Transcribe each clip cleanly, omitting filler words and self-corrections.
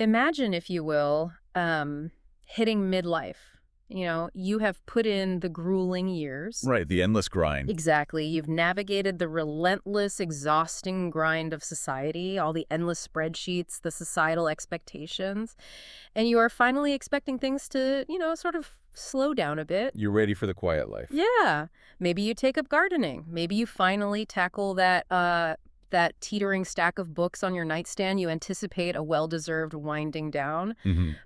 Imagine, if you will, hitting midlife. You have put in the grueling years. Right, the endless grind. Exactly. You've navigated the relentless, exhausting grind of society, all the endless spreadsheets, the societal expectations, and you are finally expecting things to, sort of slow down a bit. You're ready for the quiet life. Yeah. Maybe you take up gardening. Maybe you finally tackle that teetering stack of books on your nightstand. You anticipate a well-deserved winding down.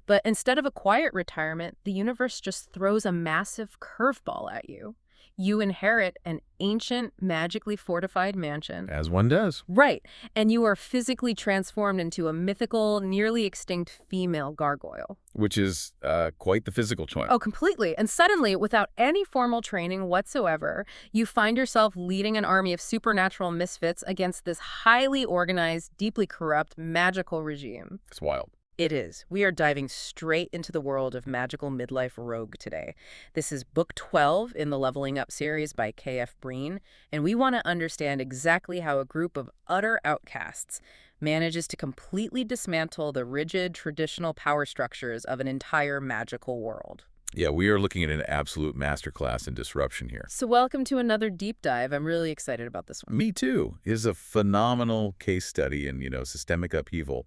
But instead of a quiet retirement, the universe just throws a massive curveball at you. You inherit an ancient, magically fortified mansion. As one does. Right. And you are physically transformed into a mythical, nearly extinct female gargoyle. Which is quite the physical choice. Oh, completely. And suddenly, without any formal training whatsoever, you find yourself leading an army of supernatural misfits against this highly organized, deeply corrupt, magical regime. It's wild. It is. We are diving straight into the world of magical midlife rogue today. This is book 12 in the Leveling Up series by K.F. Breene, and we want to understand exactly how a group of utter outcasts manages to completely dismantle the rigid, traditional power structures of an entire magical world. Yeah, we are looking at an absolute masterclass in disruption here. So welcome to another deep dive. I'm really excited about this one. Me too. It is a phenomenal case study in, systemic upheaval.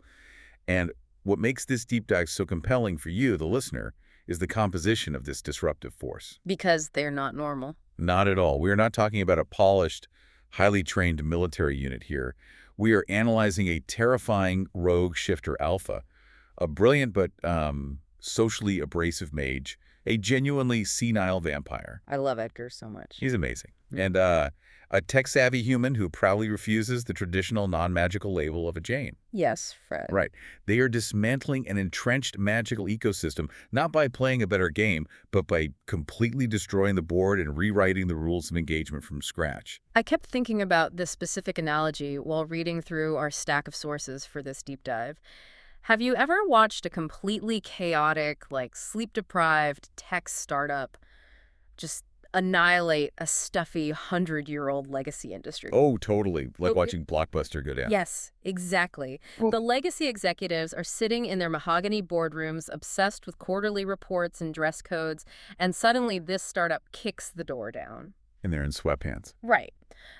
And what makes this deep dive so compelling for you, the listener, is the composition of this disruptive force. Because they're not normal. Not at all. We are not talking about a polished, highly trained military unit here. We are analyzing a terrifying rogue shifter alpha, a brilliant but socially abrasive mage, a genuinely senile vampire. I love Edgar so much. He's amazing. And a tech-savvy human who proudly refuses the traditional non-magical label of a Jane. Yes, Fred. Right. They are dismantling an entrenched magical ecosystem, not by playing a better game, but by completely destroying the board and rewriting the rules of engagement from scratch. I kept thinking about this specific analogy while reading through our stack of sources for this deep dive. Have you ever watched a completely chaotic, sleep-deprived tech startup just annihilate a stuffy 100-year-old legacy industry? Oh, totally. Like watching Blockbuster go down. Yes, exactly. The legacy executives are sitting in their mahogany boardrooms, obsessed with quarterly reports and dress codes, and suddenly this startup kicks the door down. And they're in sweatpants. Right.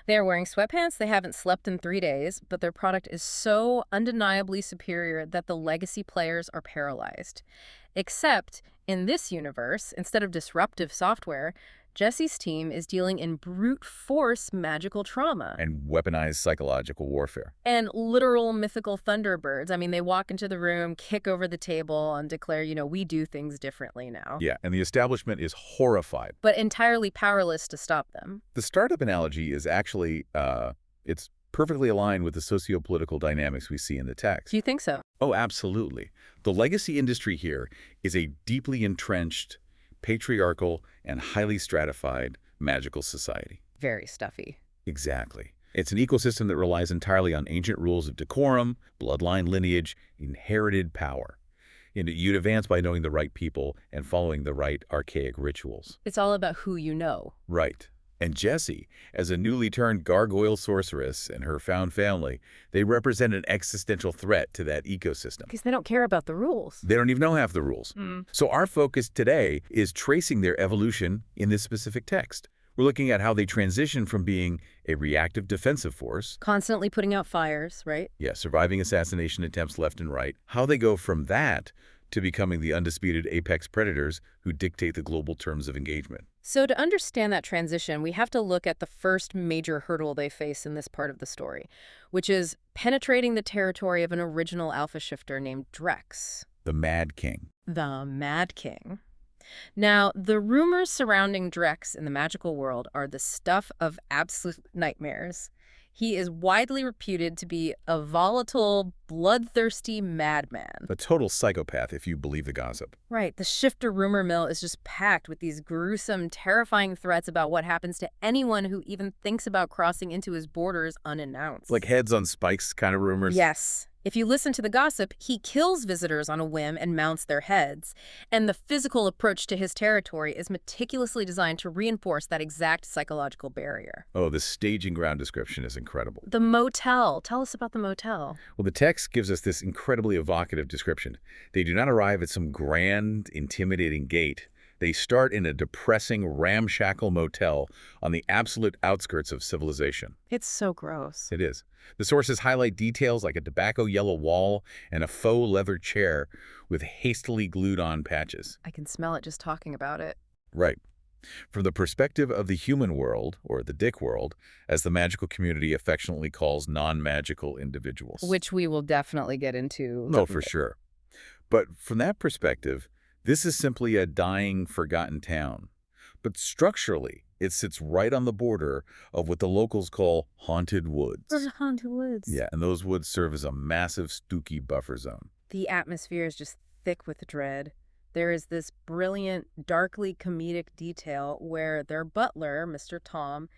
They are wearing sweatpants, they haven't slept in 3 days, but their product is so undeniably superior that the legacy players are paralyzed. Except, in this universe, instead of disruptive software, Jessie's team is dealing in brute force magical trauma. And weaponized psychological warfare. And literal mythical thunderbirds. I mean, they walk into the room, kick over the table, and declare, we do things differently now. Yeah, and the establishment is horrified. But entirely powerless to stop them. The startup analogy is actually, it's perfectly aligned with the socio-political dynamics we see in the text. Do you think so? Oh, absolutely. The legacy industry here is a deeply entrenched, patriarchal, and highly stratified magical society. Very stuffy. Exactly. It's an ecosystem that relies entirely on ancient rules of decorum, bloodline lineage, inherited power. And you'd advance by knowing the right people and following the right archaic rituals. It's all about who you know. Right. And Jessie, as a newly turned gargoyle sorceress and her found family, they represent an existential threat to that ecosystem. Because they don't care about the rules. They don't even know half the rules. So our focus today is tracing their evolution in this specific text. We're looking at how they transition from being a reactive defensive force, constantly putting out fires, right? Yeah, surviving assassination attempts left and right, how they go from that to becoming the undisputed apex predators who dictate the global terms of engagement. So to understand that transition, we have to look at the first major hurdle they face in this part of the story, which is penetrating the territory of an original alpha shifter named Drex. The Mad King. The Mad King. Now, the rumors surrounding Drex in the magical world are the stuff of absolute nightmares. He is widely reputed to be a volatile, bloodthirsty madman. A total psychopath, if you believe the gossip. Right. The shifter rumor mill is just packed with these gruesome, terrifying threats about what happens to anyone who even thinks about crossing into his borders unannounced. Like heads on spikes kind of rumors? Yes. If you listen to the gossip, he kills visitors on a whim and mounts their heads. And the physical approach to his territory is meticulously designed to reinforce that exact psychological barrier. Oh, the staging ground description is incredible. The motel. Tell us about the motel. Well, the text gives us this incredibly evocative description. They do not arrive at some grand, intimidating gate. They start in a depressing, ramshackle motel on the absolute outskirts of civilization. It's so gross. It is. The sources highlight details like a tobacco yellow wall and a faux leather chair with hastily glued-on patches. I can smell it just talking about it. Right. From the perspective of the human world, or the dick world, as the magical community affectionately calls non-magical individuals. Which we will definitely get into. No, for sure. But from that perspective, this is simply a dying, forgotten town. But structurally, it sits right on the border of what the locals call haunted woods. Those are haunted woods. Yeah, and those woods serve as a massive, spooky buffer zone. The atmosphere is just thick with dread. There is this brilliant, darkly comedic detail where their butler, Mr. Tom,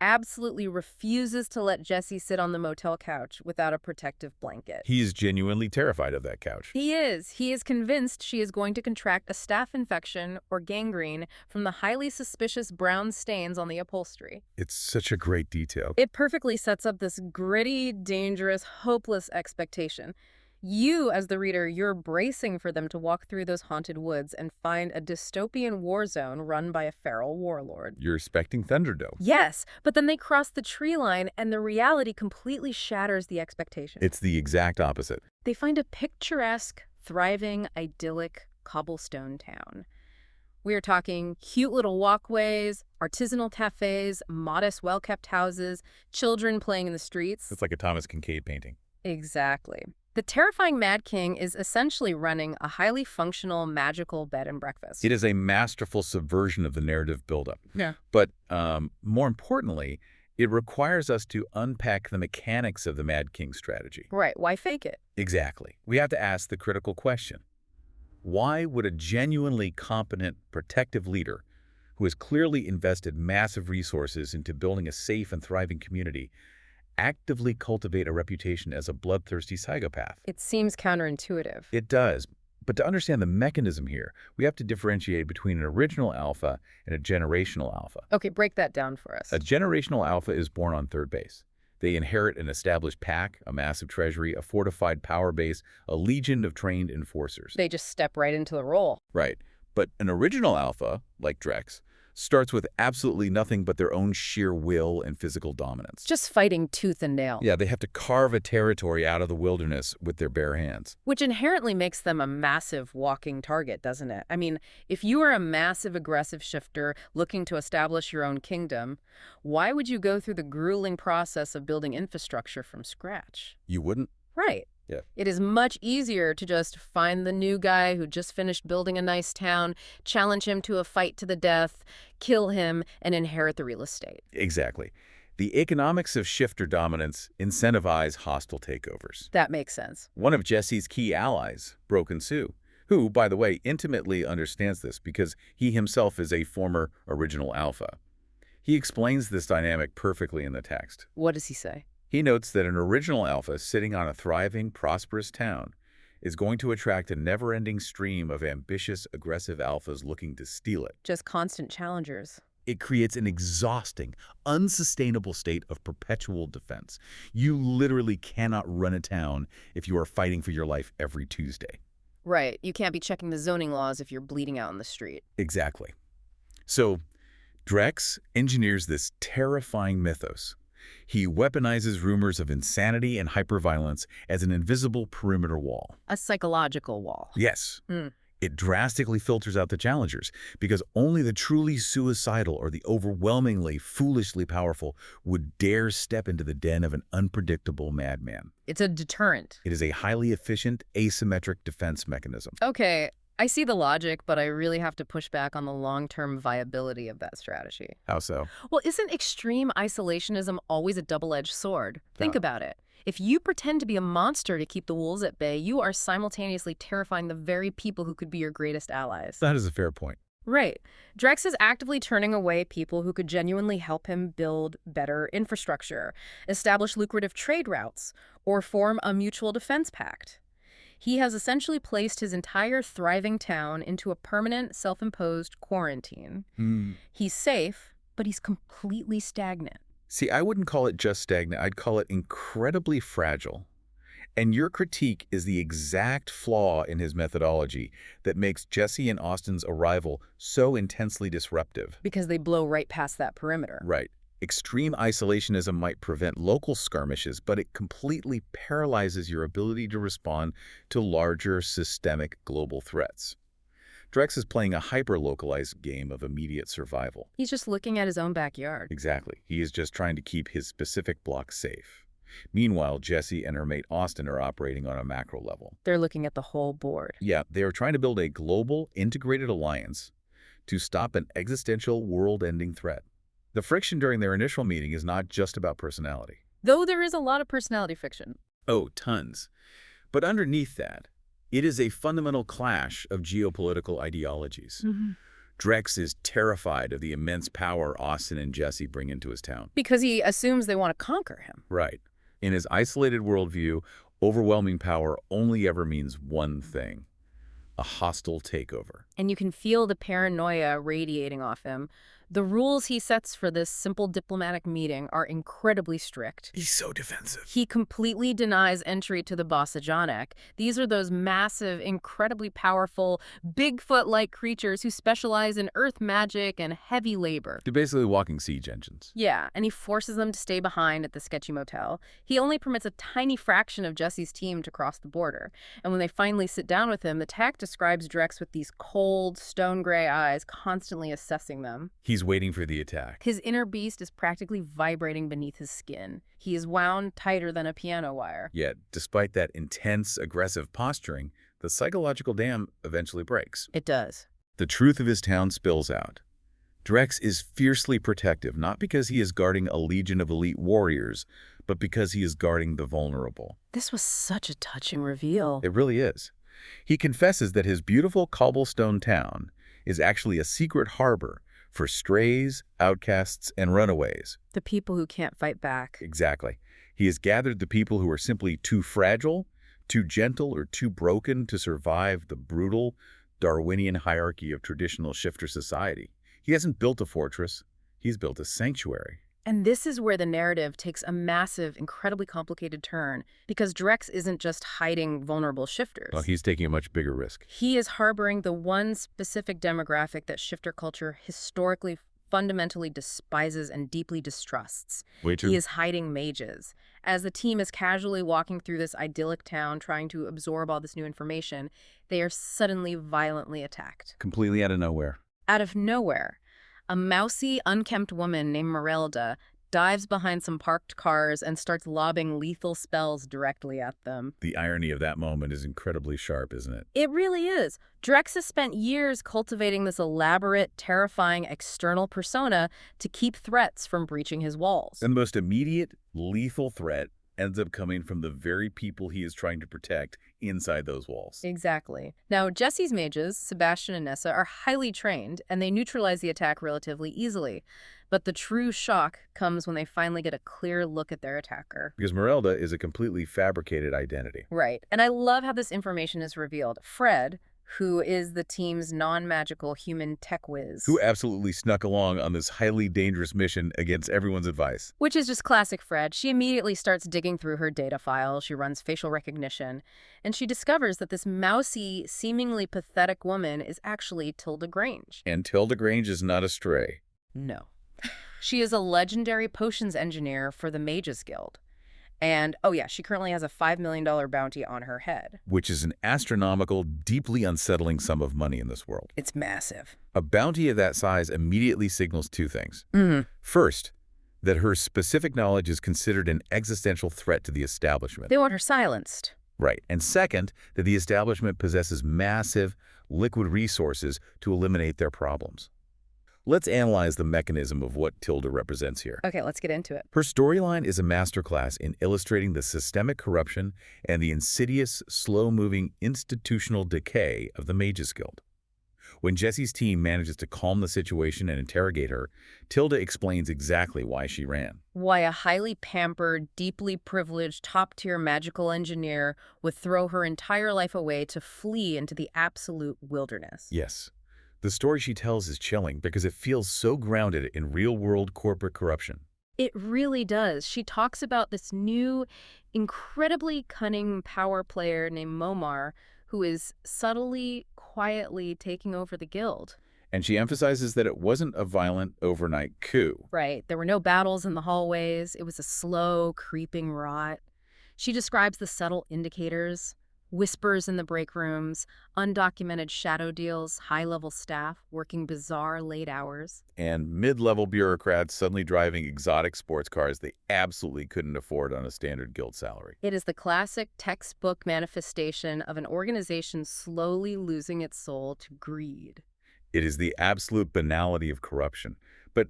absolutely refuses to let Jessie sit on the motel couch without a protective blanket. He is genuinely terrified of that couch. He is. He is convinced she is going to contract a staph infection or gangrene from the highly suspicious brown stains on the upholstery. It's such a great detail. It perfectly sets up this gritty, dangerous, hopeless expectation. You, as the reader, you're bracing for them to walk through those haunted woods and find a dystopian war zone run by a feral warlord. You're expecting Thunderdome. Yes, but then they cross the tree line and the reality completely shatters the expectation. It's the exact opposite. They find a picturesque, thriving, idyllic cobblestone town. We are talking cute little walkways, artisanal cafes, modest, well-kept houses, children playing in the streets. It's like a Thomas Kincaid painting. Exactly. The terrifying Mad King is essentially running a highly functional, magical bed and breakfast. It is a masterful subversion of the narrative buildup. Yeah. But more importantly, it requires us to unpack the mechanics of the Mad King strategy. Right. Why fake it? Exactly. We have to ask the critical question. Why would a genuinely competent, protective leader who has clearly invested massive resources into building a safe and thriving community actively cultivate a reputation as a bloodthirsty psychopath? It seems counterintuitive. It does. But to understand the mechanism here, we have to differentiate between an original alpha and a generational alpha. Okay, break that down for us. A generational alpha is born on third base. They inherit an established pack, a massive treasury, a fortified power base, a legion of trained enforcers. They just step right into the role. Right. But an original alpha, like Drex, starts with absolutely nothing but their own sheer will and physical dominance. Just fighting tooth and nail. Yeah, they have to carve a territory out of the wilderness with their bare hands. Which inherently makes them a massive walking target, doesn't it? I mean, if you are a massive aggressive shifter looking to establish your own kingdom, why would you go through the grueling process of building infrastructure from scratch? You wouldn't? Right. Yeah. It is much easier to just find the new guy who just finished building a nice town, challenge him to a fight to the death, kill him, and inherit the real estate. Exactly. The economics of shifter dominance incentivize hostile takeovers. That makes sense. One of Jesse's key allies, Broken Sue, who, by the way, intimately understands this because he himself is a former original alpha. He explains this dynamic perfectly in the text. What does he say? He notes that an original alpha sitting on a thriving, prosperous town is going to attract a never-ending stream of ambitious, aggressive alphas looking to steal it. Just constant challengers. It creates an exhausting, unsustainable state of perpetual defense. You literally cannot run a town if you are fighting for your life every Tuesday. Right. You can't be checking the zoning laws if you're bleeding out in the street. Exactly. So, Drex engineers this terrifying mythos. He weaponizes rumors of insanity and hyperviolence as an invisible perimeter wall. A psychological wall. Yes. It drastically filters out the challengers because only the truly suicidal or the overwhelmingly foolishly powerful would dare step into the den of an unpredictable madman. It's a deterrent. It is a highly efficient, asymmetric defense mechanism. Okay, I see the logic, but I really have to push back on the long-term viability of that strategy. How so? Well, isn't extreme isolationism always a double-edged sword? Think about it. If you pretend to be a monster to keep the wolves at bay, you are simultaneously terrifying the very people who could be your greatest allies. That is a fair point. Right. Drex is actively turning away people who could genuinely help him build better infrastructure, establish lucrative trade routes, or form a mutual defense pact. He has essentially placed his entire thriving town into a permanent, self-imposed quarantine. Hmm. He's safe, but he's completely stagnant. See, I wouldn't call it just stagnant. I'd call it incredibly fragile. And your critique is the exact flaw in his methodology that makes Jessie and Austin's arrival so intensely disruptive. Because they blow right past that perimeter. Right. Extreme isolationism might prevent local skirmishes, but it completely paralyzes your ability to respond to larger systemic global threats. Drex is playing a hyper-localized game of immediate survival. He's just looking at his own backyard. Exactly. He is just trying to keep his specific block safe. Meanwhile, Jessie and her mate Austin are operating on a macro level. They're looking at the whole board. Yeah, they are trying to build a global, integrated alliance to stop an existential, world-ending threat. The friction during their initial meeting is not just about personality. Though there is a lot of personality fiction. Oh, tons. But underneath that, it is a fundamental clash of geopolitical ideologies. Drex is terrified of the immense power Austin and Jessie bring into his town. Because he assumes they want to conquer him. Right. In his isolated worldview, overwhelming power only ever means one thing: a hostile takeover. And you can feel the paranoia radiating off him. The rules he sets for this simple diplomatic meeting are incredibly strict. He's so defensive. He completely denies entry to the Bossajanek. These are those massive, incredibly powerful, Bigfoot-like creatures who specialize in earth magic and heavy labor. They're basically walking siege engines. Yeah, and he forces them to stay behind at the sketchy motel. He only permits a tiny fraction of Jessie's team to cross the border. And when they finally sit down with him, the tech describes Drex with these cold, stone-gray eyes, constantly assessing them. He's waiting for the attack. His inner beast is practically vibrating beneath his skin. He is wound tighter than a piano wire. Yet, despite that intense, aggressive posturing, the psychological dam eventually breaks. It does. The truth of his town spills out. Drex is fiercely protective, not because he is guarding a legion of elite warriors, but because he is guarding the vulnerable. This was such a touching reveal. It really is. He confesses that his beautiful cobblestone town is actually a secret harbor for strays, outcasts, and runaways. The people who can't fight back. Exactly. He has gathered the people who are simply too fragile, too gentle, or too broken to survive the brutal Darwinian hierarchy of traditional shifter society. He hasn't built a fortress. He's built a sanctuary. And this is where the narrative takes a massive, incredibly complicated turn, because Drex isn't just hiding vulnerable shifters. Well, he's taking a much bigger risk. He is harboring the one specific demographic that shifter culture historically fundamentally despises and deeply distrusts. He is hiding mages. As the team is casually walking through this idyllic town trying to absorb all this new information, they are suddenly violently attacked. Completely out of nowhere. Out of nowhere, a mousy, unkempt woman named Merelda dives behind some parked cars and starts lobbing lethal spells directly at them. The irony of that moment is incredibly sharp, isn't it? It really is. Drex has spent years cultivating this elaborate, terrifying external persona to keep threats from breaching his walls. And the most immediate, lethal threat ends up coming from the very people he is trying to protect inside those walls. Exactly. Now, Jessie's mages, Sebastian and Nessa, are highly trained, and they neutralize the attack relatively easily. But the true shock comes when they finally get a clear look at their attacker. Because Merelda is a completely fabricated identity. Right. And I love how this information is revealed. Fred, who is the team's non-magical human tech whiz. Who absolutely snuck along on this highly dangerous mission against everyone's advice. Which is just classic Fred. She immediately starts digging through her data file. She runs facial recognition. And she discovers that this mousy, seemingly pathetic woman is actually Tilda Grange. And Tilda Grange is not a stray. No. She is a legendary potions engineer for the Mages Guild. And, oh yeah, she currently has a $5 million bounty on her head. Which is an astronomical, deeply unsettling sum of money in this world. It's massive. A bounty of that size immediately signals two things. First, that her specific knowledge is considered an existential threat to the establishment. They want her silenced. Right. And second, that the establishment possesses massive, liquid resources to eliminate their problems. Let's analyze the mechanism of what Tilda represents here. Okay, let's get into it. Her storyline is a masterclass in illustrating the systemic corruption and the insidious, slow-moving institutional decay of the Mages Guild. When Jessie's team manages to calm the situation and interrogate her, Tilda explains exactly why she ran. Why a highly pampered, deeply privileged, top-tier magical engineer would throw her entire life away to flee into the absolute wilderness. Yes. The story she tells is chilling because it feels so grounded in real-world corporate corruption. It really does. She talks about this new, incredibly cunning power player named Momar, who is subtly, quietly taking over the guild. And she emphasizes that it wasn't a violent overnight coup. Right. There were no battles in the hallways. It was a slow, creeping rot. She describes the subtle indicators: whispers in the break rooms, undocumented shadow deals, high-level staff working bizarre late hours. And mid-level bureaucrats suddenly driving exotic sports cars they absolutely couldn't afford on a standard guild salary. It is the classic textbook manifestation of an organization slowly losing its soul to greed. It is the absolute banality of corruption. But,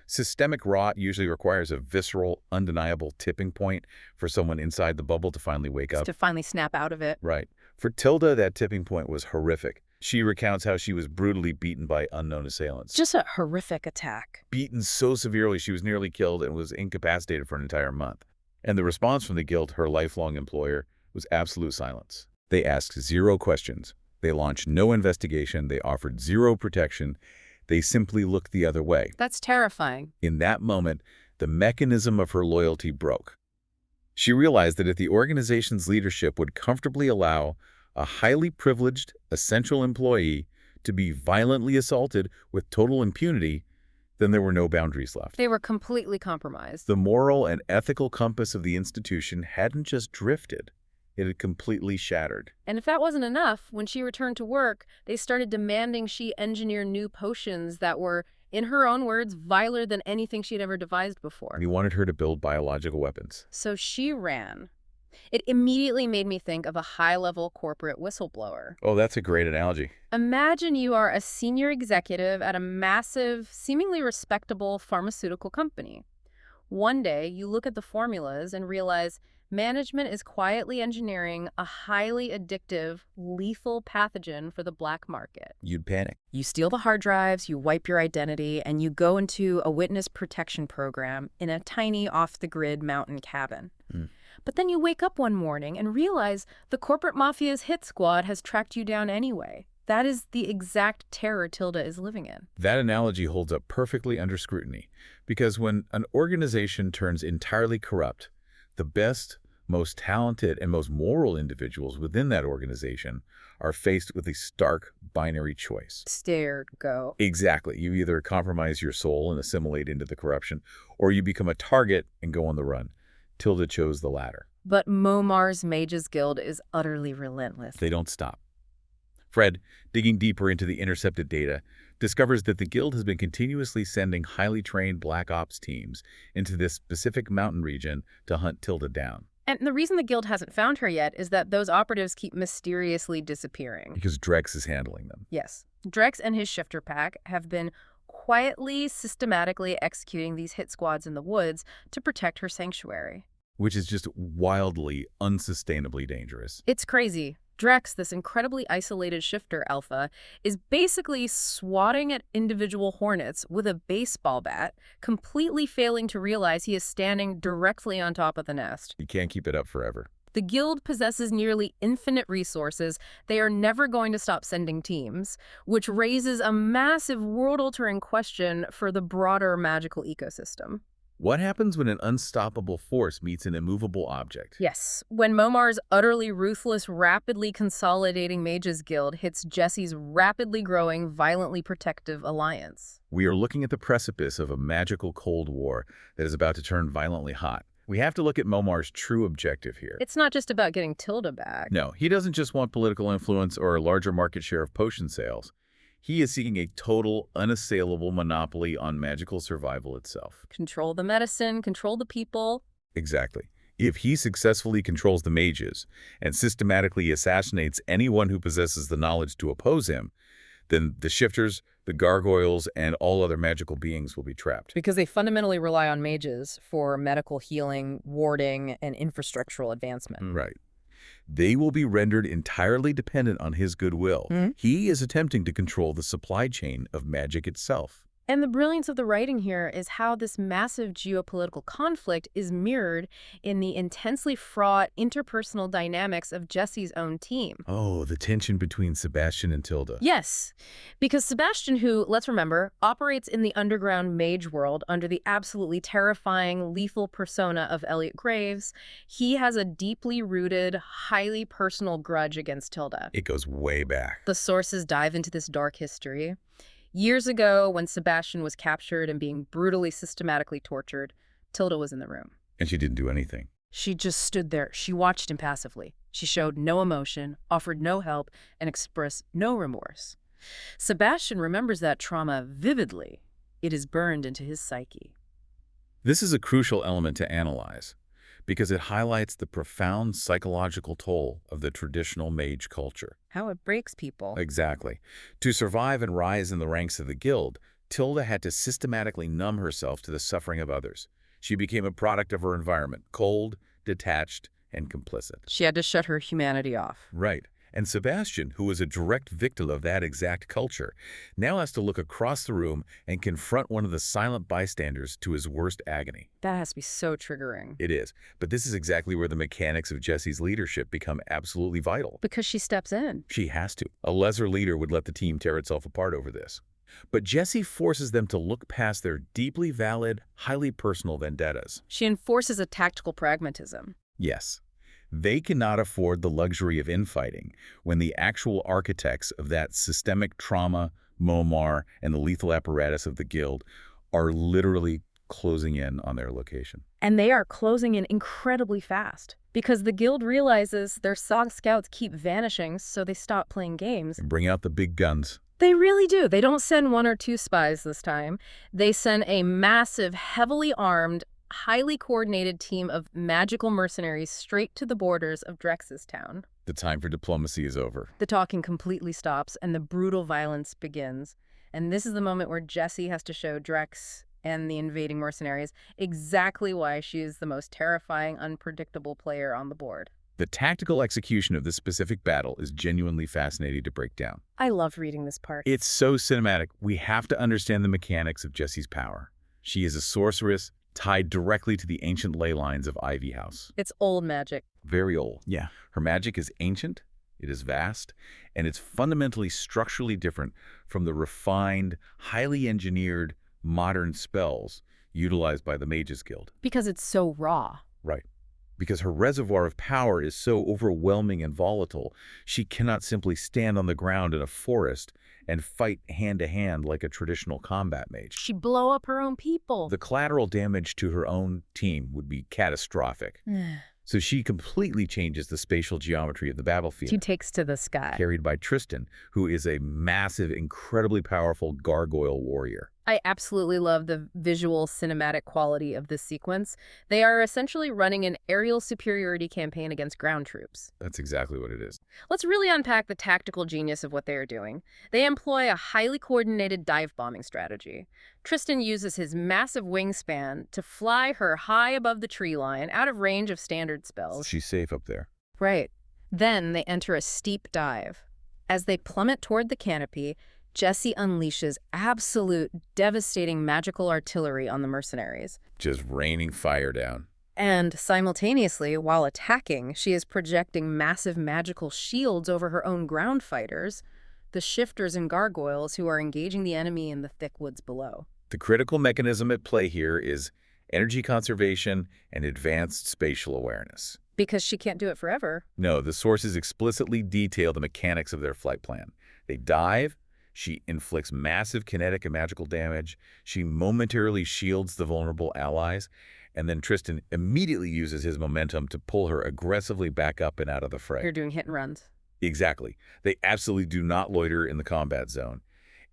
systemic rot usually requires a visceral, undeniable tipping point for someone inside the bubble to finally wake up. To finally snap out of it. Right. For Tilda, that tipping point was horrific. She recounts how she was brutally beaten by unknown assailants. Just a horrific attack. Beaten so severely she was nearly killed and was incapacitated for an entire month. And the response from the guild, her lifelong employer, was absolute silence. They asked 0 questions. They launched no investigation. They offered 0 protection. They simply looked the other way. That's terrifying. In that moment, the mechanism of her loyalty broke. She realized that if the organization's leadership would comfortably allow a highly privileged, essential employee to be violently assaulted with total impunity, then there were no boundaries left. They were completely compromised. The moral and ethical compass of the institution hadn't just drifted. It had completely shattered. And if that wasn't enough, when she returned to work, they started demanding she engineer new potions that were, in her own words, viler than anything she'd ever devised before. He wanted her to build biological weapons. So she ran. It immediately made me think of a high-level corporate whistleblower. Oh, that's a great analogy. Imagine you are a senior executive at a massive, seemingly respectable pharmaceutical company. One day, you look at the formulas and realize management is quietly engineering a highly addictive, lethal pathogen for the black market. You'd panic. You steal the hard drives, you wipe your identity, and you go into a witness protection program in a tiny off-the-grid mountain cabin. But then you wake up one morning and realize the corporate mafia's hit squad has tracked you down anyway. That is the exact terror Tilda is living in. That analogy holds up perfectly under scrutiny, because when an organization turns entirely corrupt, the best, most talented, and most moral individuals within that organization are faced with a stark binary choice. Stare, go. Exactly. You either compromise your soul and assimilate into the corruption, or you become a target and go on the run. Tilda chose the latter. But Momar's Mages Guild is utterly relentless. They don't stop. Fred, digging deeper into the intercepted data, discovers that the guild has been continuously sending highly trained black ops teams into this specific mountain region to hunt Tilda down. And the reason the guild hasn't found her yet is that those operatives keep mysteriously disappearing. Because Drex is handling them. Yes. Drex and his shifter pack have been quietly, systematically executing these hit squads in the woods to protect her sanctuary. Which is just wildly, unsustainably dangerous. It's crazy. Drex, this incredibly isolated shifter alpha, is basically swatting at individual hornets with a baseball bat, completely failing to realize he is standing directly on top of the nest. You can't keep it up forever. The guild possesses nearly infinite resources. They are never going to stop sending teams, which raises a massive world-altering question for the broader magical ecosystem. What happens when an unstoppable force meets an immovable object? Yes, when Momar's utterly ruthless, rapidly consolidating Mages Guild hits Jessie's rapidly growing, violently protective alliance. We are looking at the precipice of a magical Cold War that is about to turn violently hot. We have to look at Momar's true objective here. It's not just about getting Tilda back. No, he doesn't just want political influence or a larger market share of potion sales. He is seeking a total, unassailable monopoly on magical survival itself. Control the medicine, control the people. Exactly. If he successfully controls the mages and systematically assassinates anyone who possesses the knowledge to oppose him, then the shifters, the gargoyles, and all other magical beings will be trapped. Because they fundamentally rely on mages for medical healing, warding, and infrastructural advancement. Right. they will be rendered entirely dependent on his goodwill. He is attempting to control the supply chain of magic itself. And the brilliance of the writing here is how this massive geopolitical conflict is mirrored in the intensely fraught interpersonal dynamics of Jessie's own team. Oh, the tension between Sebastian and Tilda. Yes, because Sebastian, who, let's remember, operates in the underground mage world under the absolutely terrifying, lethal persona of Elliot Graves, he has a deeply rooted, highly personal grudge against Tilda. It goes way back. The sources dive into this dark history. Years ago, when Sebastian was captured and being brutally, systematically tortured, Tilda was in the room. And she didn't do anything. She just stood there. She watched him passively. She showed no emotion, offered no help, and expressed no remorse. Sebastian remembers that trauma vividly. It is burned into his psyche. This is a crucial element to analyze, because it highlights the profound psychological toll of the traditional mage culture. How it breaks people. Exactly. To survive and rise in the ranks of the guild, Tilda had to systematically numb herself to the suffering of others. She became a product of her environment, cold, detached, and complicit. She had to shut her humanity off. Right. And Sebastian, who was a direct victim of that exact culture, now has to look across the room and confront one of the silent bystanders to his worst agony. That has to be so triggering. It is. But this is exactly where the mechanics of Jessie's leadership become absolutely vital. Because she steps in. She has to. A lesser leader would let the team tear itself apart over this. But Jessie forces them to look past their deeply valid, highly personal vendettas. She enforces a tactical pragmatism. Yes. They cannot afford the luxury of infighting when the actual architects of that systemic trauma, Momar, and the lethal apparatus of the guild are literally closing in on their location. And they are closing in incredibly fast because the guild realizes their scouts keep vanishing, so they stop playing games. And bring out the big guns. They really do. They don't send 1 or 2 spies this time. They send a massive, heavily armed, highly coordinated team of magical mercenaries straight to the borders of Drex's town. The time for diplomacy is over. The talking completely stops and the brutal violence begins. And this is the moment where Jessie has to show Drex and the invading mercenaries exactly why she is the most terrifying, unpredictable player on the board. The tactical execution of this specific battle is genuinely fascinating to break down. I love reading this part. It's so cinematic. We have to understand the mechanics of Jessie's power. She is a sorceress tied directly to the ancient ley lines of Ivy House. It's old magic. Very old. Yeah. Her magic is ancient, it is vast, and it's fundamentally structurally different from the refined, highly engineered, modern spells utilized by the Mages Guild. Because it's so raw. Right. Because her reservoir of power is so overwhelming and volatile, she cannot simply stand on the ground in a forest and fight hand-to-hand like a traditional combat mage. She'd blow up her own people. The collateral damage to her own team would be catastrophic. So she completely changes the spatial geometry of the battlefield. She takes to the sky. Carried by Tristan, who is a massive, incredibly powerful gargoyle warrior. I absolutely love the visual cinematic quality of this sequence. They are essentially running an aerial superiority campaign against ground troops. That's exactly what it is. Let's really unpack the tactical genius of what they are doing. They employ a highly coordinated dive bombing strategy. Tristan uses his massive wingspan to fly her high above the tree line, out of range of standard spells. She's safe up there. Right. Then they enter a steep dive. As they plummet toward the canopy, Jessie unleashes absolute, devastating magical artillery on the mercenaries. Just raining fire down. And simultaneously, while attacking, she is projecting massive magical shields over her own ground fighters, the shifters and gargoyles who are engaging the enemy in the thick woods below. The critical mechanism at play here is energy conservation and advanced spatial awareness. Because she can't do it forever. No, the sources explicitly detail the mechanics of their flight plan. They dive. She inflicts massive kinetic and magical damage. She momentarily shields the vulnerable allies. And then Tristan immediately uses his momentum to pull her aggressively back up and out of the fray. You're doing hit and runs. Exactly. They absolutely do not loiter in the combat zone.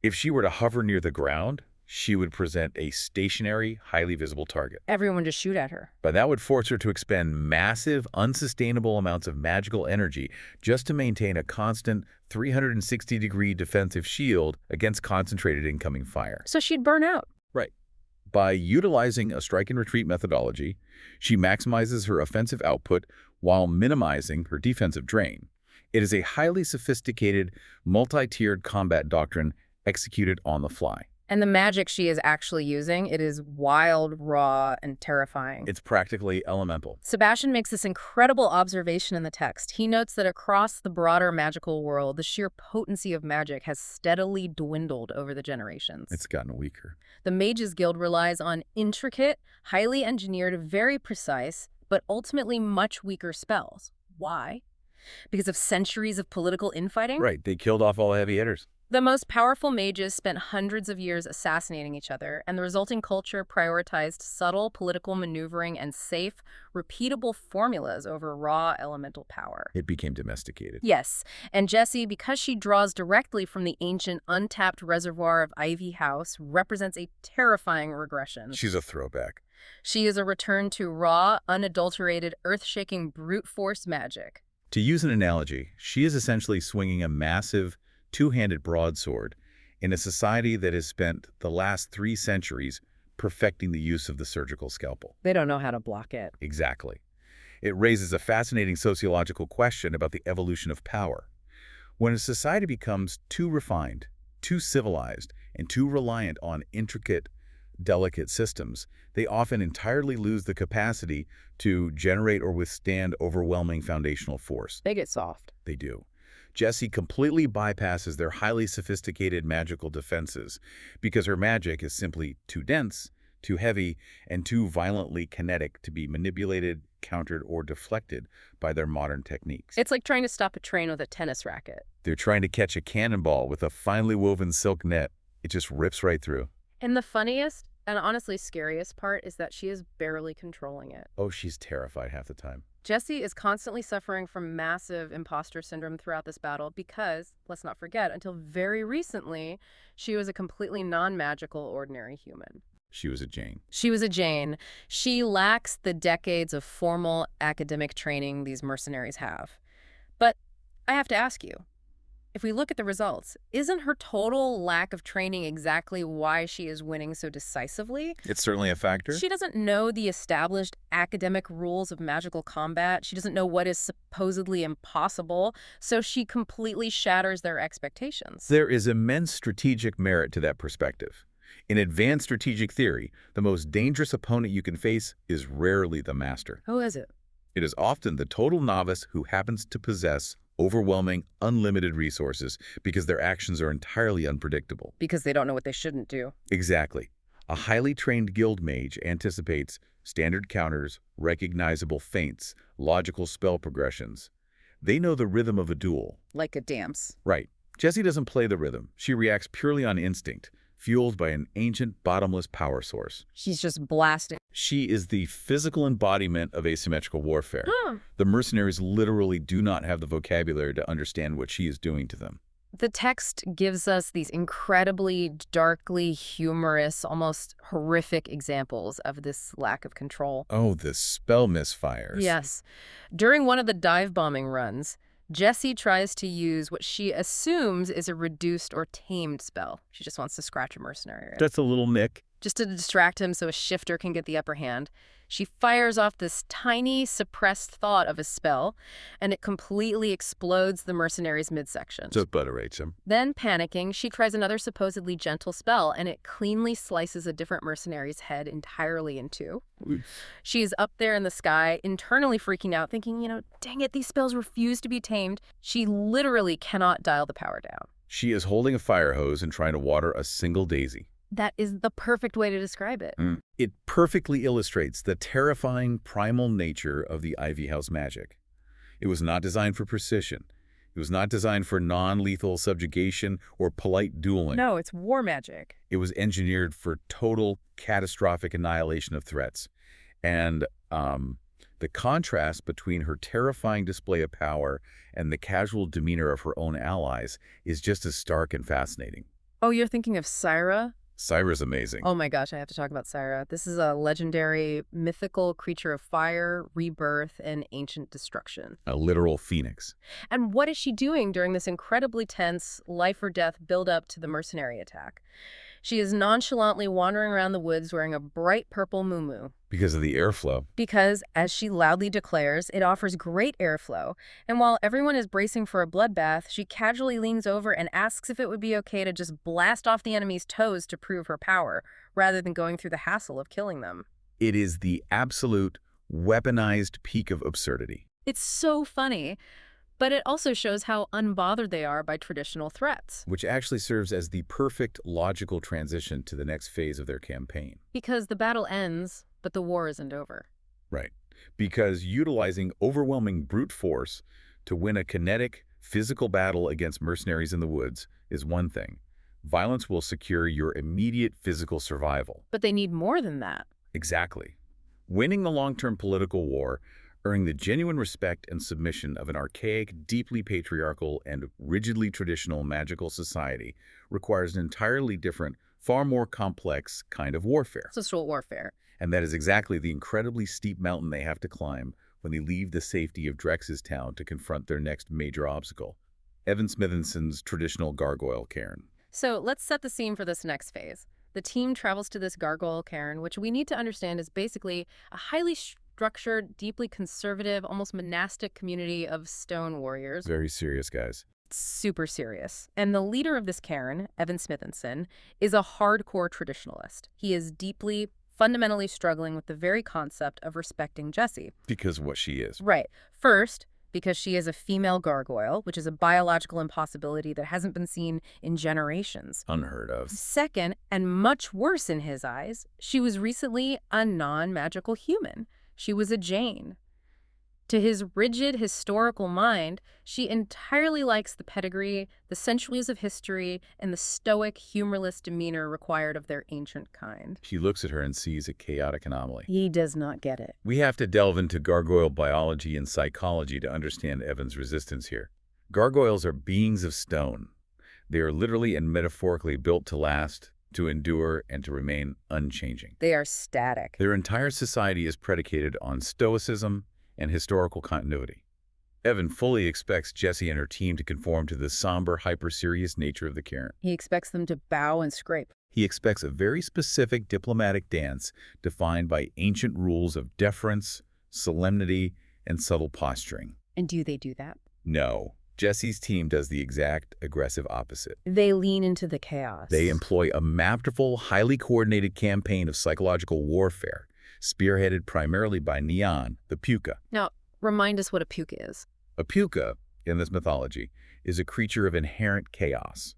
If she were to hover near the ground, she would present a stationary, highly visible target. Everyone just shoot at her. But that would force her to expend massive, unsustainable amounts of magical energy just to maintain a constant 360-degree defensive shield against concentrated incoming fire. So she'd burn out. Right. By utilizing a strike-and-retreat methodology, she maximizes her offensive output while minimizing her defensive drain. It is a highly sophisticated, multi-tiered combat doctrine executed on the fly. And the magic she is actually using, it is wild, raw, and terrifying. It's practically elemental. Sebastian makes this incredible observation in the text. He notes that across the broader magical world, the sheer potency of magic has steadily dwindled over the generations. It's gotten weaker. The Mages Guild relies on intricate, highly engineered, very precise, but ultimately much weaker spells. Why? Because of centuries of political infighting? Right, they killed off all the heavy hitters. The most powerful mages spent hundreds of years assassinating each other, and the resulting culture prioritized subtle political maneuvering and safe, repeatable formulas over raw elemental power. It became domesticated. Yes, and Jessie, because she draws directly from the ancient, untapped reservoir of Ivy House, represents a terrifying regression. She's a throwback. She is a return to raw, unadulterated, earth-shaking brute force magic. To use an analogy, she is essentially swinging a massive, two-handed broadsword in a society that has spent the last 3 centuries perfecting the use of the surgical scalpel. They don't know how to block it. Exactly. It raises a fascinating sociological question about the evolution of power. When a society becomes too refined, too civilized, and too reliant on intricate, delicate systems, they often entirely lose the capacity to generate or withstand overwhelming foundational force. They get soft. They do. Jessie completely bypasses their highly sophisticated magical defenses because her magic is simply too dense, too heavy, and too violently kinetic to be manipulated, countered, or deflected by their modern techniques. It's like trying to stop a train with a tennis racket. They're trying to catch a cannonball with a finely woven silk net. It just rips right through. And the funniest and honestly scariest part is that she is barely controlling it. Oh, she's terrified half the time. Jessie is constantly suffering from massive imposter syndrome throughout this battle because, let's not forget, until very recently, she was a completely non-magical ordinary human. She was a Jane. She was a Jane. She lacks the decades of formal academic training these mercenaries have. But I have to ask you, if we look at the results, isn't her total lack of training exactly why she is winning so decisively? It's certainly a factor. She doesn't know the established academic rules of magical combat. She doesn't know what is supposedly impossible, so she completely shatters their expectations. There is immense strategic merit to that perspective. In advanced strategic theory, the most dangerous opponent you can face is rarely the master. Who is it? It is often the total novice who happens to possess overwhelming, unlimited resources because their actions are entirely unpredictable. Because they don't know what they shouldn't do. Exactly. A highly trained guild mage anticipates standard counters, recognizable feints, logical spell progressions. They know the rhythm of a duel. Like a dance. Right. Jessie doesn't play the rhythm. She reacts purely on instinct, fueled by an ancient, bottomless power source. She's just blasting. She is the physical embodiment of asymmetrical warfare. Huh. The mercenaries literally do not have the vocabulary to understand what she is doing to them. The text gives us these incredibly darkly humorous, almost horrific examples of this lack of control. Oh, the spell misfires. Yes. During one of the dive bombing runs, Jessie tries to use what she assumes is a reduced or tamed spell. She just wants to scratch a mercenary. Right? That's a little nick. Just to distract him so a shifter can get the upper hand. She fires off this tiny, suppressed thought of a spell, and it completely explodes the mercenary's midsection. Just obliterates him. Then, panicking, she tries another supposedly gentle spell, and it cleanly slices a different mercenary's head entirely in two. She is up there in the sky, internally freaking out, thinking, dang it, these spells refuse to be tamed. She literally cannot dial the power down. She is holding a fire hose and trying to water a single daisy. That is the perfect way to describe it. It perfectly illustrates the terrifying primal nature of the Ivy House magic. It was not designed for precision. It was not designed for non-lethal subjugation or polite dueling. No, it's war magic. It was engineered for total, catastrophic annihilation of threats. And the contrast between her terrifying display of power and the casual demeanor of her own allies is just as stark and fascinating. Oh, you're thinking of Syra? Syra's amazing. Oh my gosh, I have to talk about Syra. This is a legendary, mythical creature of fire, rebirth, and ancient destruction. A literal phoenix. And what is she doing during this incredibly tense, life-or-death build-up to the mercenary attack? She is nonchalantly wandering around the woods wearing a bright purple muumuu. Because of the airflow. Because, as she loudly declares, it offers great airflow, and while everyone is bracing for a bloodbath, she casually leans over and asks if it would be okay to just blast off the enemy's toes to prove her power, rather than going through the hassle of killing them. It is the absolute weaponized peak of absurdity. It's so funny, but it also shows how unbothered they are by traditional threats. Which actually serves as the perfect logical transition to the next phase of their campaign. Because the battle ends, but the war isn't over. Right. Because utilizing overwhelming brute force to win a kinetic, physical battle against mercenaries in the woods is one thing. Violence will secure your immediate physical survival. But they need more than that. Exactly. Winning the long-term political war, earning the genuine respect and submission of an archaic, deeply patriarchal, and rigidly traditional magical society requires an entirely different, far more complex kind of warfare. Social warfare. And that is exactly the incredibly steep mountain they have to climb when they leave the safety of Drex's town to confront their next major obstacle, Evan Smithenson's traditional gargoyle cairn. So let's set the scene for this next phase. The team travels to this gargoyle cairn, which we need to understand is basically a highly structured, deeply conservative, almost monastic community of stone warriors. Very serious, guys. Super serious. And the leader of this cairn, Evan Smithenson, is a hardcore traditionalist. He is deeply, fundamentally struggling with the very concept of respecting Jessie. Because of what she is. Right. First, because she is a female gargoyle, which is a biological impossibility that hasn't been seen in generations. Unheard of. Second, and much worse in his eyes, she was recently a non-magical human. She was a Jane. To his rigid, historical mind, she entirely likes the pedigree, the centuries of history, and the stoic, humorless demeanor required of their ancient kind. He looks at her and sees a chaotic anomaly. He does not get it. We have to delve into gargoyle biology and psychology to understand Evan's resistance here. Gargoyles are beings of stone. They are literally and metaphorically built to last, to endure, and to remain unchanging. They are static. Their entire society is predicated on stoicism and historical continuity. Evan fully expects Jessie and her team to conform to the somber, hyper-serious nature of the cairn. He expects them to bow and scrape. He expects a very specific diplomatic dance defined by ancient rules of deference, solemnity, and subtle posturing. And do they do that? No. Jessie's team does the exact aggressive opposite. They lean into the chaos. They employ a masterful, highly coordinated campaign of psychological warfare, spearheaded primarily by Neon, the puka. Now, remind us what a puka is. A puka, in this mythology, is a creature of inherent chaos.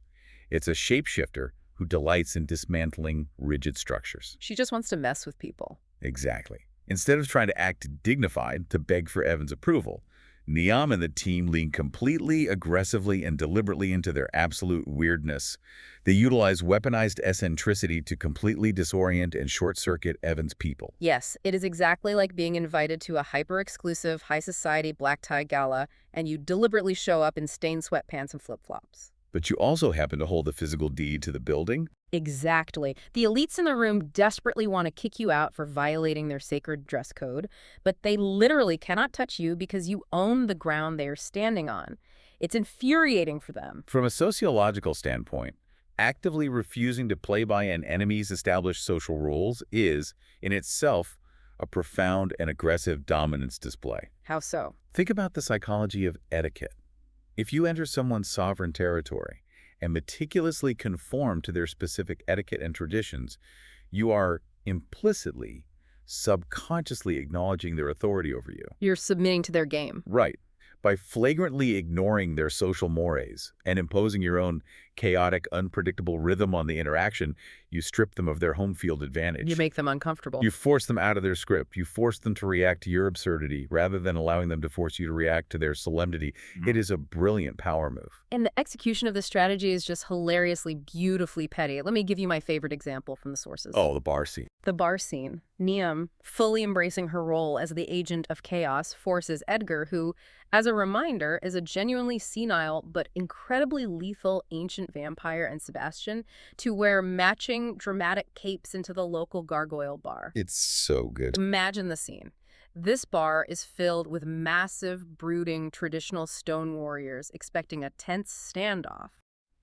It's a shapeshifter who delights in dismantling rigid structures. She just wants to mess with people. Exactly. Instead of trying to act dignified to beg for Evan's approval, Neon and the team lean completely, aggressively, and deliberately into their absolute weirdness. They utilize weaponized eccentricity to completely disorient and short-circuit Evan's people. Yes, it is exactly like being invited to a hyper-exclusive, high-society black-tie gala, and you deliberately show up in stained sweatpants and flip-flops. But you also happen to hold the physical deed to the building? Exactly. The elites in the room desperately want to kick you out for violating their sacred dress code, but they literally cannot touch you because you own the ground they are standing on. It's infuriating for them. From a sociological standpoint, actively refusing to play by an enemy's established social rules is, in itself, a profound and aggressive dominance display. How so? Think about the psychology of etiquette. If you enter someone's sovereign territory and meticulously conform to their specific etiquette and traditions, you are implicitly, subconsciously acknowledging their authority over you. You're submitting to their game. Right. By flagrantly ignoring their social mores and imposing your own chaotic, unpredictable rhythm on the interaction, you strip them of their home field advantage. You make them uncomfortable. You force them out of their script. You force them to react to your absurdity rather than allowing them to force you to react to their solemnity. It is a brilliant power move. And the execution of the strategy is just hilariously, beautifully petty. Let me give you my favorite example from the sources. Oh, the bar scene. The bar scene. Neum, fully embracing her role as the agent of chaos, forces Edgar, who, as a reminder, is a genuinely senile but incredibly lethal ancient vampire, and Sebastian, to wear matching dramatic capes into the local gargoyle bar. It's so good. Imagine the scene. This bar is filled with massive, brooding, traditional stone warriors expecting a tense standoff.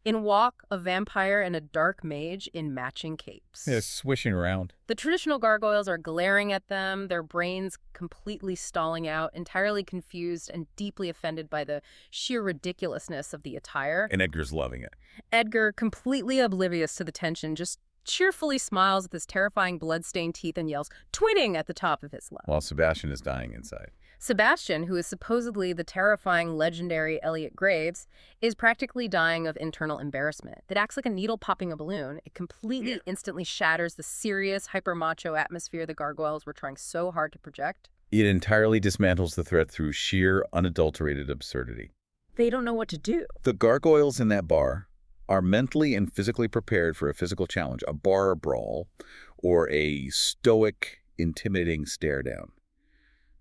In walk a vampire and a dark mage in matching capes. Yeah, swishing around. The traditional gargoyles are glaring at them, their brains completely stalling out, entirely confused and deeply offended by the sheer ridiculousness of the attire. And Edgar's loving it. Edgar, completely oblivious to the tension, just cheerfully smiles at his terrifying blood-stained teeth and yells, "Twinning!" at the top of his lungs. While Sebastian is dying inside. Sebastian, who is supposedly the terrifying, legendary Elliot Graves, is practically dying of internal embarrassment. That acts like a needle popping a balloon. It completely, instantly shatters the serious, hyper-macho atmosphere the gargoyles were trying so hard to project. It entirely dismantles the threat through sheer, unadulterated absurdity. They don't know what to do. The gargoyles in that bar are mentally and physically prepared for a physical challenge, a bar brawl, or a stoic, intimidating stare-down.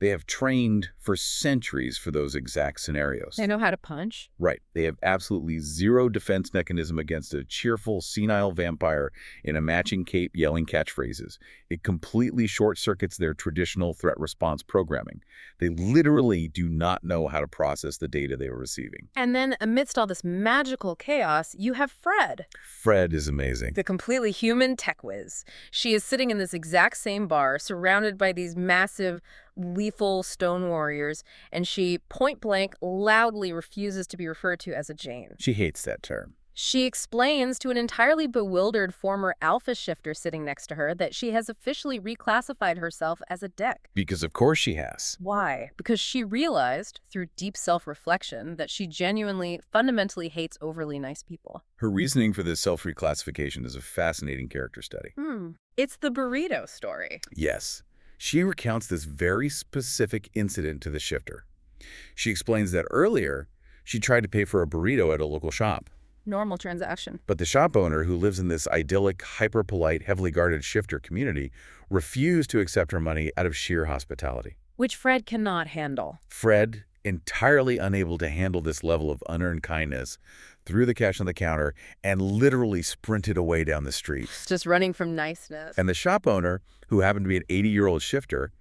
They have trained for centuries for those exact scenarios. They know how to punch. Right. They have absolutely zero defense mechanism against a cheerful, senile vampire in a matching cape yelling catchphrases. It completely short-circuits their traditional threat response programming. They literally do not know how to process the data they are receiving. And then, amidst all this magical chaos, you have Fred. Fred is amazing. The completely human tech whiz. She is sitting in this exact same bar, surrounded by these massive, lethal stone warriors, and she point-blank loudly refuses to be referred to as a Jane. She hates that term. She explains to an entirely bewildered former alpha shifter sitting next to her that she has officially reclassified herself as a Deck. Because of course she has. Why? Because she realized, through deep self-reflection, that she genuinely, fundamentally hates overly nice people. Her reasoning for this self-reclassification is a fascinating character study. It's the burrito story. Yes. She recounts this very specific incident to the shifter. She explains that earlier, she tried to pay for a burrito at a local shop. Normal transaction. But the shop owner, who lives in this idyllic, hyper-polite, heavily guarded shifter community, refused to accept her money out of sheer hospitality. Which Fred cannot handle. Fred, entirely unable to handle this level of unearned kindness, threw the cash on the counter and literally sprinted away down the street. Just running from niceness. And the shop owner, who happened to be an 80-year-old shifter,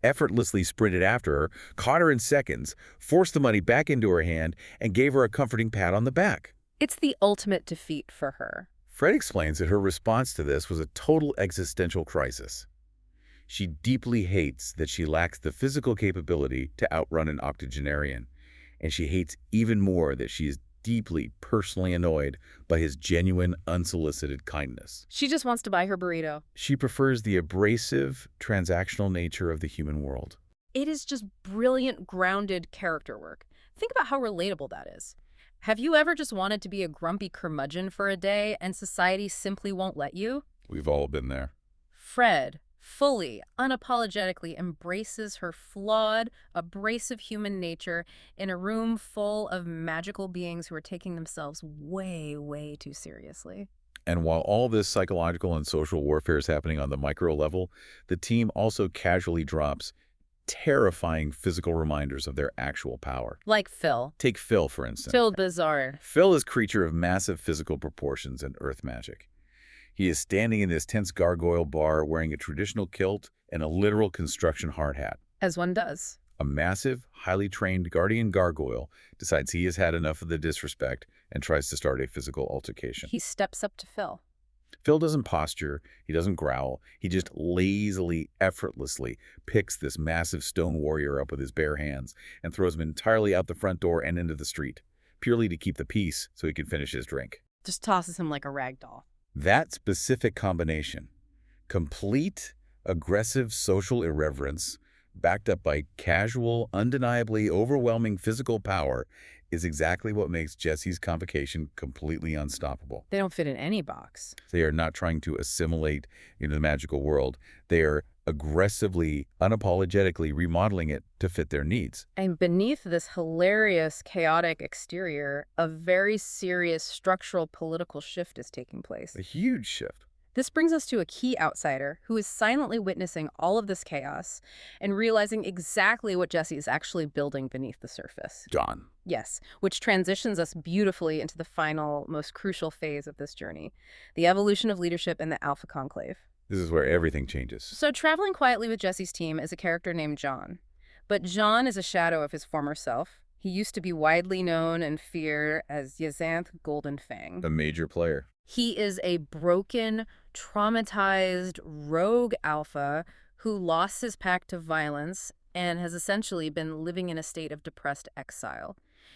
effortlessly sprinted after her, caught her in seconds, forced the money back into her hand, and gave her a comforting pat on the back. It's the ultimate defeat for her. Fred explains that her response to this was a total existential crisis. She deeply hates that she lacks the physical capability to outrun an octogenarian, and she hates even more that she is deeply personally annoyed by his genuine, unsolicited kindness. She just wants to buy her burrito. She prefers the abrasive, transactional nature of the human world. It is just brilliant, grounded character work. Think about how relatable that is. Have you ever just wanted to be a grumpy curmudgeon for a day and society simply won't let you? We've all been there. Fred fully, unapologetically embraces her flawed, abrasive human nature in a room full of magical beings who are taking themselves way, way too seriously. And while all this psychological and social warfare is happening on the micro level, the team also casually drops terrifying physical reminders of their actual power. Like Phil. Take Phil, for instance. Phil Bizarre. Phil is a creature of massive physical proportions and earth magic. He is standing in this tense gargoyle bar wearing a traditional kilt and a literal construction hard hat. As one does. A massive, highly trained guardian gargoyle decides he has had enough of the disrespect and tries to start a physical altercation. He steps up to Phil. Phil doesn't posture, he doesn't growl, he just lazily, effortlessly picks this massive stone warrior up with his bare hands and throws him entirely out the front door and into the street, purely to keep the peace so he can finish his drink. Just tosses him like a rag doll. That specific combination, complete, aggressive social irreverence, backed up by casual, undeniably overwhelming physical power, is exactly what makes Jessie's convocation completely unstoppable. They don't fit in any box. They are not trying to assimilate into the magical world. They are aggressively, unapologetically remodeling it to fit their needs. And beneath this hilarious, chaotic exterior, a very serious structural political shift is taking place. A huge shift. This brings us to a key outsider who is silently witnessing all of this chaos and realizing exactly what Jessie is actually building beneath the surface. John. Yes, which transitions us beautifully into the final, most crucial phase of this journey, the evolution of leadership in the Alpha Conclave. This is where everything changes. So traveling quietly with Jessie's team is a character named John. But John is a shadow of his former self. He used to be widely known and feared as Yazanth Goldenfang. A major player. He is a broken, traumatized rogue alpha who lost his pack to violence and has essentially been living in a state of depressed exile.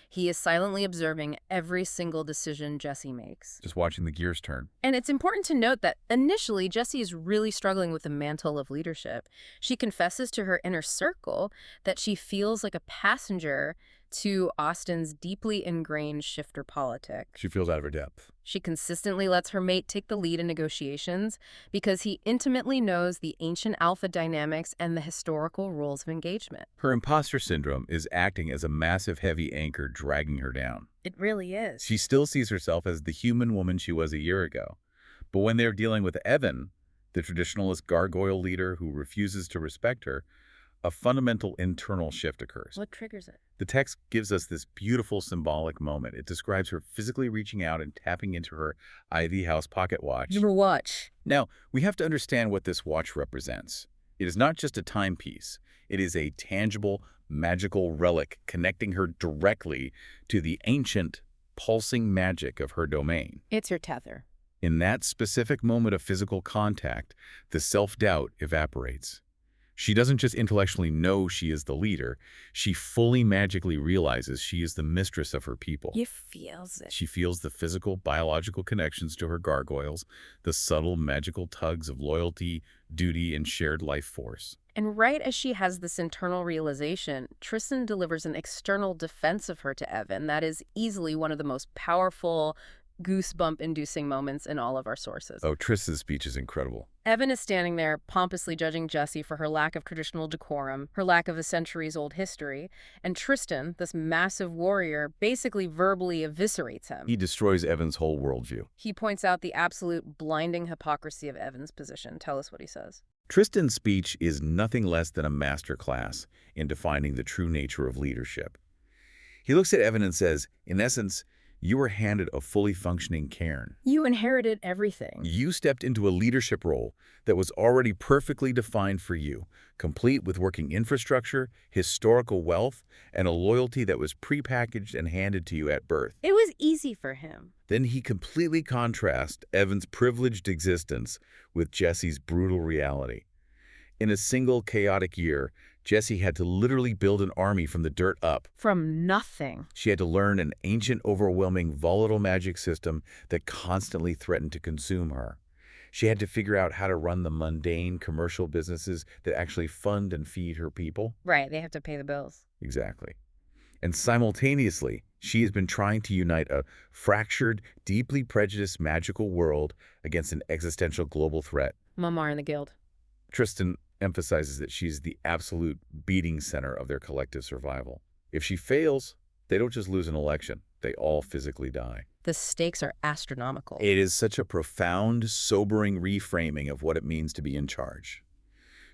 He is silently observing every single decision Jessie makes. Just watching the gears turn. And it's important to note that initially, Jessie is really struggling with the mantle of leadership. She confesses to her inner circle that she feels like a passenger to Austen's deeply ingrained shifter politic. She feels out of her depth. She consistently lets her mate take the lead in negotiations because he intimately knows the ancient alpha dynamics and the historical rules of engagement. Her imposter syndrome is acting as a massive heavy anchor dragging her down. It really is. She still sees herself as the human woman she was a year ago. But when they're dealing with Evan, the traditionalist gargoyle leader who refuses to respect her, a fundamental internal shift occurs. What triggers it? The text gives us this beautiful symbolic moment. It describes her physically reaching out and tapping into her Ivy House pocket watch. Your watch. Now, we have to understand what this watch represents. It is not just a timepiece. It is a tangible, magical relic connecting her directly to the ancient, pulsing magic of her domain. It's your tether. In that specific moment of physical contact, the self-doubt evaporates. She doesn't just intellectually know she is the leader, she fully magically realizes she is the mistress of her people. She feels it. She feels the physical, biological connections to her gargoyles, the subtle, magical tugs of loyalty, duty, and shared life force. And right as she has this internal realization, Tristan delivers an external defense of her to Evan that is easily one of the most powerful, goosebump-inducing moments in all of our sources. Oh, Tristan's speech is incredible. Evan is standing there pompously judging Jessie for her lack of traditional decorum, her lack of a centuries-old history, and Tristan, this massive warrior, basically verbally eviscerates him. He destroys Evan's whole worldview. He points out the absolute blinding hypocrisy of Evan's position. Tell us what he says. Tristan's speech is nothing less than a masterclass in defining the true nature of leadership. He looks at Evan and says, in essence, you were handed a fully functioning cairn. You inherited everything. You stepped into a leadership role that was already perfectly defined for you, complete with working infrastructure, historical wealth, and a loyalty that was prepackaged and handed to you at birth. It was easy for him. Then he completely contrasts Evan's privileged existence with Jessie's brutal reality. In a single chaotic year, Jessie had to literally build an army from the dirt up. From nothing. She had to learn an ancient, overwhelming, volatile magic system that constantly threatened to consume her. She had to figure out how to run the mundane commercial businesses that actually fund and feed her people. Right, they have to pay the bills. Exactly. And simultaneously, she has been trying to unite a fractured, deeply prejudiced magical world against an existential global threat. Mamar and the Guild. Tristan emphasizes that she's the absolute beating center of their collective survival. If she fails, they don't just lose an election, they all physically die. The stakes are astronomical. It is such a profound, sobering reframing of what it means to be in charge.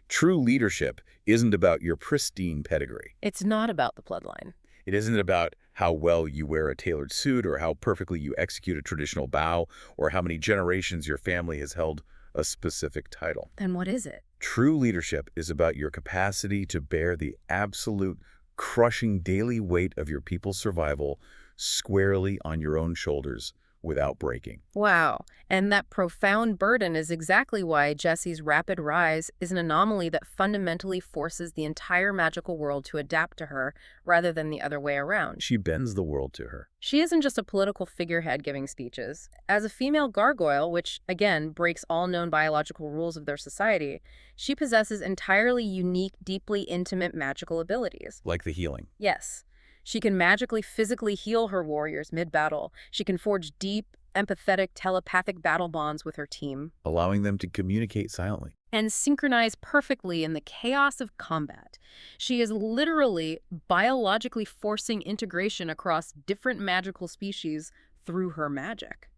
True leadership isn't about your pristine pedigree. It's not about the bloodline. It isn't about how well you wear a tailored suit or how perfectly you execute a traditional bow or how many generations your family has held a specific title. Then what is it? True leadership is about your capacity to bear the absolute crushing daily weight of your people's survival squarely on your own shoulders without breaking. Wow. And that profound burden is exactly why Jessie's rapid rise is an anomaly that fundamentally forces the entire magical world to adapt to her rather than the other way around. She bends the world to her. She isn't just a political figurehead giving speeches. As a female gargoyle, which, again, breaks all known biological rules of their society, she possesses entirely unique, deeply intimate magical abilities. Like the healing. Yes. She can magically, physically heal her warriors mid-battle. She can forge deep, empathetic, telepathic battle bonds with her team. Allowing them to communicate silently. And synchronize perfectly in the chaos of combat. She is literally biologically forcing integration across different magical species through her magic.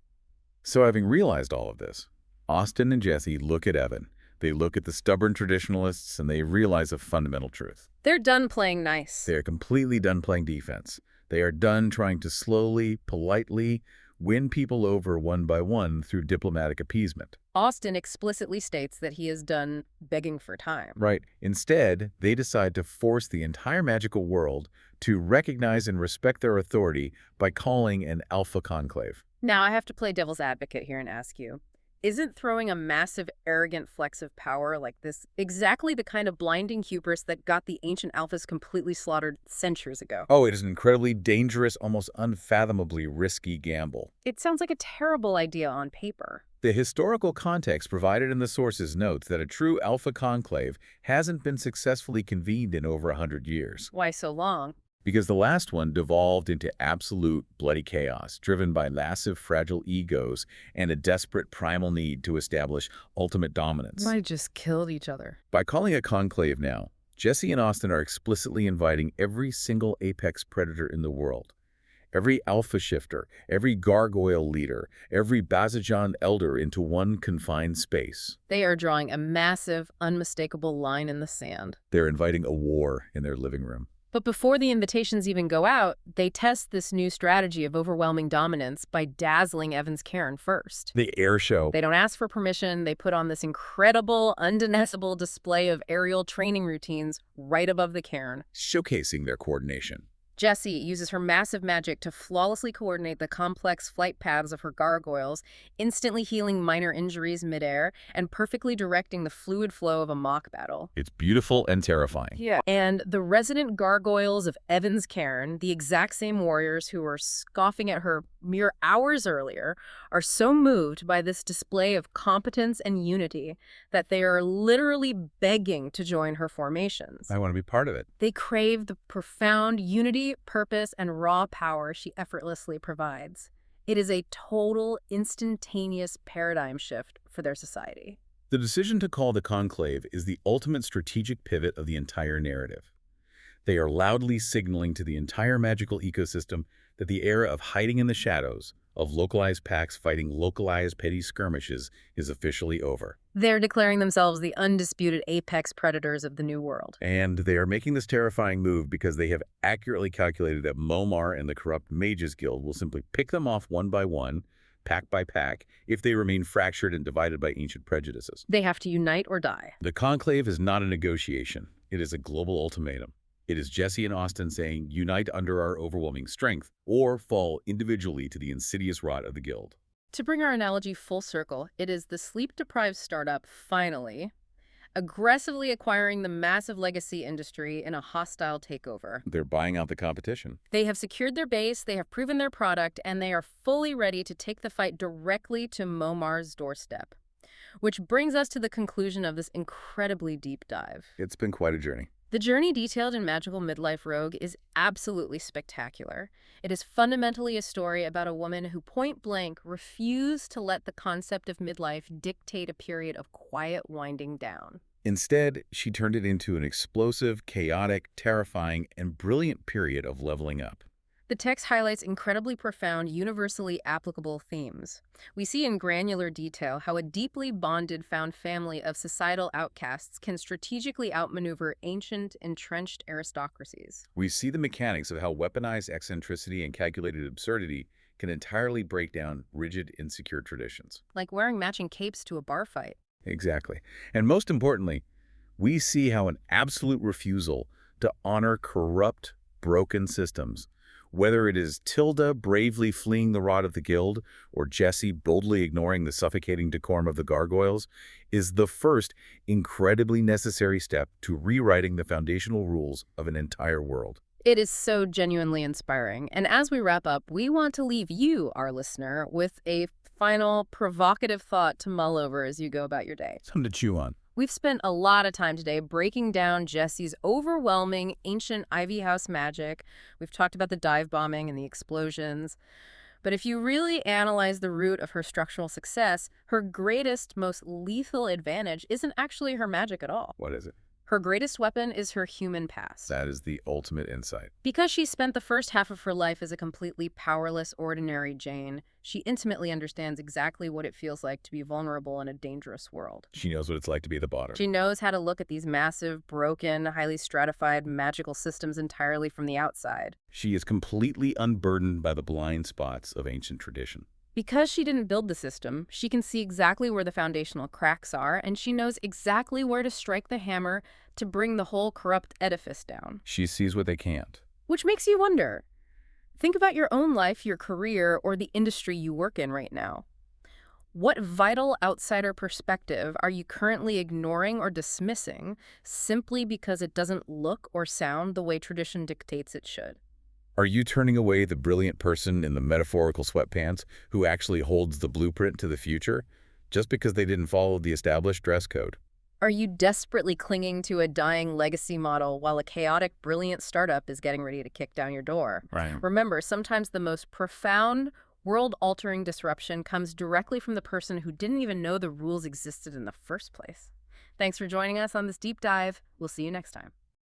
So having realized all of this, Austen and Jessie look at Evan. They look at the stubborn traditionalists and they realize a fundamental truth. They're done playing nice. They are completely done playing defense. They are done trying to slowly, politely win people over one by one through diplomatic appeasement. Austen explicitly states that he is done begging for time. Right. Instead, they decide to force the entire magical world to recognize and respect their authority by calling an alpha conclave. Now, I have to play devil's advocate here and ask you, isn't throwing a massive, arrogant flex of power like this exactly the kind of blinding hubris that got the ancient alphas completely slaughtered centuries ago? Oh, it is an incredibly dangerous, almost unfathomably risky gamble. It sounds like a terrible idea on paper. The historical context provided in the sources notes that a true alpha conclave hasn't been successfully convened in over 100 years. Why so long? Because the last one devolved into absolute bloody chaos, driven by massive fragile egos and a desperate primal need to establish ultimate dominance. Might just killed each other. By calling a conclave now, Jessie and Austin are explicitly inviting every single apex predator in the world. Every alpha shifter, every gargoyle leader, every Bazajan elder into one confined space. They are drawing a massive, unmistakable line in the sand. They're inviting a war in their living room. But before the invitations even go out, they test this new strategy of overwhelming dominance by dazzling Evans Cairn first. The air show. They don't ask for permission. They put on this incredible, undeniable display of aerial training routines right above the cairn, Showcasing their coordination. Jessie uses her massive magic to flawlessly coordinate the complex flight paths of her gargoyles, instantly healing minor injuries midair and perfectly directing the fluid flow of a mock battle. It's beautiful and terrifying. Yeah. And the resident gargoyles of Evans Cairn, the exact same warriors who were scoffing at her mere hours earlier, are so moved by this display of competence and unity that they are literally begging to join her formations. I want to be part of it. They crave the profound unity, purpose, and raw power she effortlessly provides. It is a total, instantaneous paradigm shift for their society. The decision to call the conclave is the ultimate strategic pivot of the entire narrative. They are loudly signaling to the entire magical ecosystem that the era of hiding in the shadows, of localized packs fighting localized petty skirmishes, is officially over. They're declaring themselves the undisputed apex predators of the New World. And they are making this terrifying move because they have accurately calculated that Momar and the corrupt Mages Guild will simply pick them off one by one, pack by pack, if they remain fractured and divided by ancient prejudices. They have to unite or die. The conclave is not a negotiation. It is a global ultimatum. It is Jessie and Austin saying, unite under our overwhelming strength, or fall individually to the insidious rot of the guild. To bring our analogy full circle, it is the sleep-deprived startup, finally, aggressively acquiring the massive legacy industry in a hostile takeover. They're buying out the competition. They have secured their base, they have proven their product, and they are fully ready to take the fight directly to Momar's doorstep. Which brings us to the conclusion of this incredibly deep dive. It's been quite a journey. The journey detailed in Magical Midlife Rogue is absolutely spectacular. It is fundamentally a story about a woman who point-blank refused to let the concept of midlife dictate a period of quiet winding down. Instead, she turned it into an explosive, chaotic, terrifying, and brilliant period of leveling up. The text highlights incredibly profound, universally applicable themes. We see in granular detail how a deeply bonded found family of societal outcasts can strategically outmaneuver ancient, entrenched aristocracies. We see the mechanics of how weaponized eccentricity and calculated absurdity can entirely break down rigid, insecure traditions. Like wearing matching capes to a bar fight. Exactly. And most importantly, we see how an absolute refusal to honor corrupt, broken systems, whether it is Tilda bravely fleeing the rot of the guild or Jessie boldly ignoring the suffocating decorum of the gargoyles, is the first incredibly necessary step to rewriting the foundational rules of an entire world. It is so genuinely inspiring. And as we wrap up, we want to leave you, our listener, with a final provocative thought to mull over as you go about your day. Something to chew on. We've spent a lot of time today breaking down Jessie's overwhelming ancient Ivy House magic. We've talked about the dive bombing and the explosions. But if you really analyze the root of her structural success, her greatest, most lethal advantage isn't actually her magic at all. What is it? Her greatest weapon is her human past. That is the ultimate insight. Because she spent the first half of her life as a completely powerless, ordinary Jane, she intimately understands exactly what it feels like to be vulnerable in a dangerous world. She knows what it's like to be at the bottom. She knows how to look at these massive, broken, highly stratified magical systems entirely from the outside. She is completely unburdened by the blind spots of ancient tradition. Because she didn't build the system, she can see exactly where the foundational cracks are, and she knows exactly where to strike the hammer to bring the whole corrupt edifice down. She sees what they can't. Which makes you wonder. Think about your own life, your career, or the industry you work in right now. What vital outsider perspective are you currently ignoring or dismissing simply because it doesn't look or sound the way tradition dictates it should? Are you turning away the brilliant person in the metaphorical sweatpants who actually holds the blueprint to the future just because they didn't follow the established dress code? Are you desperately clinging to a dying legacy model while a chaotic, brilliant startup is getting ready to kick down your door? Right. Remember, sometimes the most profound, world-altering disruption comes directly from the person who didn't even know the rules existed in the first place. Thanks for joining us on this deep dive. We'll see you next time.